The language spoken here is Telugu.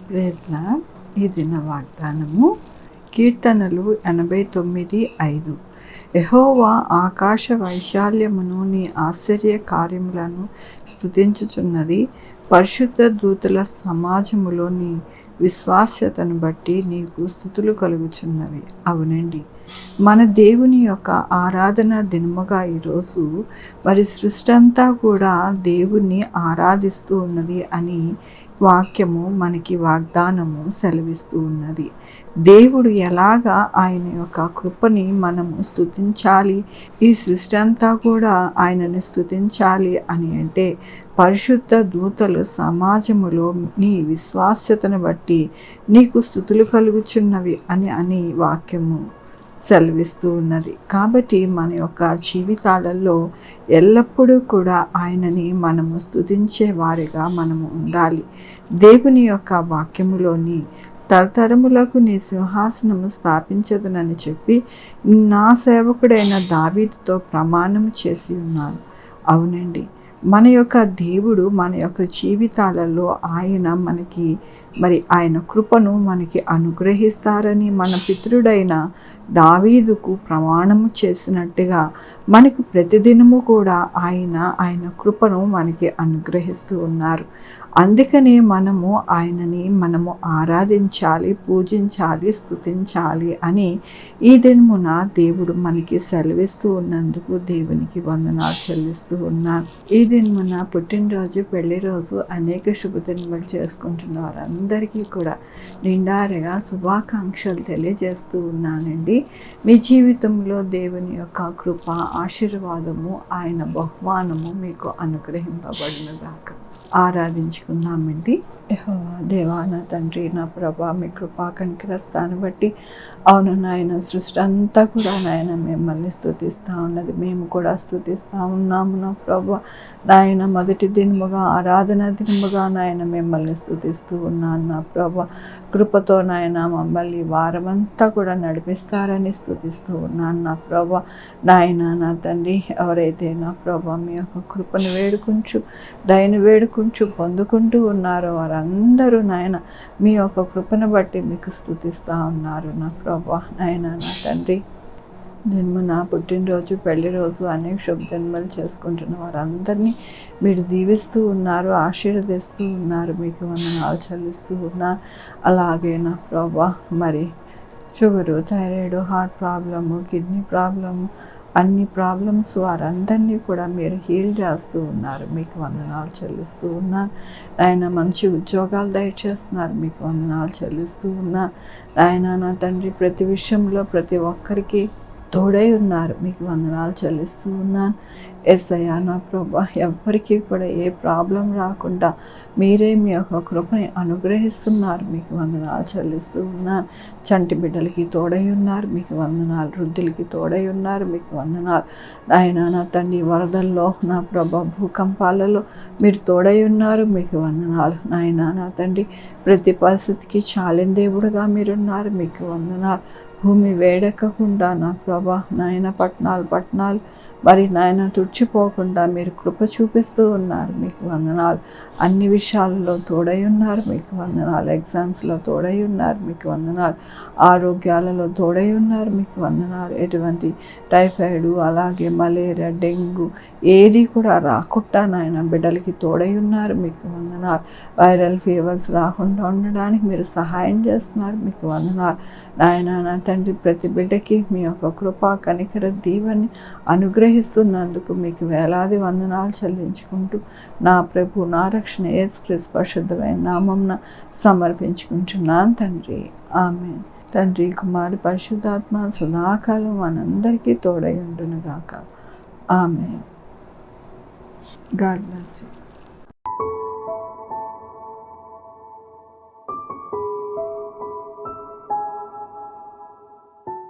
Praise lord. ఈ దిన వాగ్దానము కీర్తనలు 89:5. యెహోవా ఆకాశ వైశాల్యమును నీ ఆశ్చర్య కార్యములను స్తుతించుచున్నది. పరిశుద్ధ దూతల సమాజములో నీ విశ్వాస్యతను బట్టి నీకు స్తుతులు కలుగుచున్నవి. అవునండి, మన దేవుని యొక్క ఆరాధన దినముగా ఈరోజు మరి సృష్టి అంతా కూడా దేవుణ్ణి ఆరాధిస్తూ ఉన్నది అని వాక్యము మనకి వాగ్దానము సెలవిస్తూ ఉన్నది. దేవుడు ఎలాగా ఆయన యొక్క కృపని మనము స్తుతించాలి, ఈ సృష్టి అంతా కూడా ఆయనను స్తుతించాలి అని అంటే పరిశుద్ధ దూతలు సమాజములో నీ విశ్వాస్యతను బట్టి నీకు స్తుతులు కలుగుచున్నవి అని వాక్యము సెలవిస్తూ ఉన్నది. కాబట్టి మన యొక్క జీవితాలలో ఎల్లప్పుడూ కూడా ఆయనని మనము స్తుతించే వారిగా మనము ఉండాలి. దేవుని యొక్క వాక్యములోని తరతరములకు నీ సింహాసనము స్థాపించదనని చెప్పి నా సేవకుడైన దావీదుతో ప్రమాణము చేసి ఉన్నారు. అవునండి, మన యొక్క దేవుడు మన యొక్క జీవితాలలో ఆయన మనకి మరి ఆయన కృపను మనకి అనుగ్రహిస్తారని మన పితరుడైన దావీదుకు ప్రమాణము చేసినట్టుగా మనకు ప్రతిదినము కూడా ఆయన కృపను మనకి అనుగ్రహిస్తూ ఉన్నారు. అందుకనే ఆయనని మనము ఆరాధించాలి, పూజించాలి, స్తుతించాలి అని ఈ దినమున దేవుడు మనకి సెలవిస్తూ ఉన్నందుకు దేవునికి వందనాలు చెల్లిస్తూ ఉన్నాను. ఈ దినమున పుట్టినరోజు, పెళ్లి రోజు అనేక శుభదినములు చేసుకుంటున్న వారందరికీ కూడా నిండారుగా శుభాకాంక్షలు తెలియజేస్తూ ఉన్నానండి. మీ జీవితంలో దేవుని యొక్క కృప, ఆశీర్వాదము, ఆయన బహుమానము మీకు అనుగ్రహింపబడునుగాక. ఆరాధించుకుందామండి. యెహోవా దేవా, నా తండ్రి, నా ప్రభా, మీ కృపా కనికరస్తాను బట్టి అవును నాయన, సృష్టి అంతా కూడా నాయన మిమ్మల్ని స్తుతిస్తూ ఉన్నది. మేము కూడా స్తుతిస్తూ ఉన్నాము నా ప్రభా. నాయన మొదటి దినముగా, ఆరాధన దినముగా నాయన మిమ్మల్ని స్తుతిస్తూ ఉన్నాను నా ప్రభా. కృపతో నాయన మమ్మల్ని వారమంతా కూడా నడిపిస్తారని స్తుతిస్తూ ఉన్నాను నా ప్రభా. నాయన నా తండ్రి, ఎవరైతే నా ప్రభా మీ యొక్క కృపను వేడుకుంటూ, దయను వేడుకుంటూ పొందుకుంటూ ఉన్నారో వారందరూ నాయన మీ యొక్క కృపను బట్టి మీకు స్తుతిస్తూ ఉన్నారు నా ప్రభా. నాయన నా తండ్రి, నేను నా పుట్టినరోజు, పెళ్లి రోజు అనేక శుభదినములు చేసుకుంటున్న వారందరినీ మీరు దీవిస్తూ ఉన్నారు, ఆశీర్వదిస్తూ ఉన్నారు. మీకు వందనాలు చెల్లిస్తూ ఉన్నారు. అలాగే నా ప్రభా, మరి sugar, thyroid, heart problem, kidney problem, అన్ని ప్రాబ్లమ్స్ వారందరినీ కూడా మీరు హీల్ చేస్తూ ఉన్నారు. మీకు వందనాలు చెల్లిస్తూ ఉన్నారు. ఆయన మంచి ఉద్యోగాలు దయచేస్తున్నారు. మీకు వందనాలు చెల్లిస్తూ ఉన్నారు. ఆయన నా తండ్రి, ప్రతి విషయంలో ప్రతి ఒక్కరికి తోడై ఉన్నారు. మీకు వందనాలు చెల్లిస్తూ ఉన్నాను. యేసయ్యా నా ప్రభా, ఎవరికి కూడా ఏ ప్రాబ్లం రాకుండా మీరే మీ యొక్క కృపని అనుగ్రహిస్తున్నారు. మీకు వందనాలు చెల్లిస్తూ ఉన్నాను. చంటి బిడ్డలకి తోడై ఉన్నారు. మీకు వందనాలు. వృద్ధులకి తోడై ఉన్నారు. మీకు వందనాలు. ఆయన నా తండ్రి, వరదల్లో నా ప్రభా, భూకంపాలలో మీరు తోడై ఉన్నారు. మీకు వందనాలు. నాయన నా తండ్రి, ప్రతి పరిస్థితికి చాలిన దేవుడుగా మీరున్నారు. మీకు వందనాలు. భూమి వేడెక్కకుండా నా ప్రభా నాయన పట్టణాలు మరి నాయన తుడిచిపోకుండా మీరు కృప చూపిస్తూ ఉన్నారు. మీకు వందనాలు. అన్ని విషయాల్లో తోడై ఉన్నారు. మీకు వందనాలు. ఎగ్జామ్స్లో తోడై ఉన్నారు. మీకు వందనాలు. ఆరోగ్యాలలో తోడై ఉన్నారు. మీకు వందనాలు. ఎటువంటి టైఫాయిడ్, అలాగే మలేరియా, డెంగ్యూ ఏది కూడా రాకుండా నాయన బిడ్డలకి తోడై ఉన్నారు. మీకు వందనాలు. వైరల్ ఫీవర్స్ రాకుండా ఉండడానికి మీరు సహాయం చేస్తున్నారు. మీకు వందనాలు. నాయన నా తండ్రి, ప్రతి బిడ్డకి మీ యొక్క కృపా కనికర దీవెని అనుగ్రహిస్తున్నందుకు మీకు వేలాది వందనాలు చెల్లించుకుంటూ నా ప్రభు, నా రక్షణ యేసుక్రీస్తు పరిశుద్ధమైన నామమున సమర్పించుకుంటున్నాను తండ్రి. ఆమేన్. తండ్రి, కుమారుడు, పరిశుద్ధాత్మ సదాకాలం మనందరికీ తోడై ఉండునుగాక. ఆమేన్. God bless you.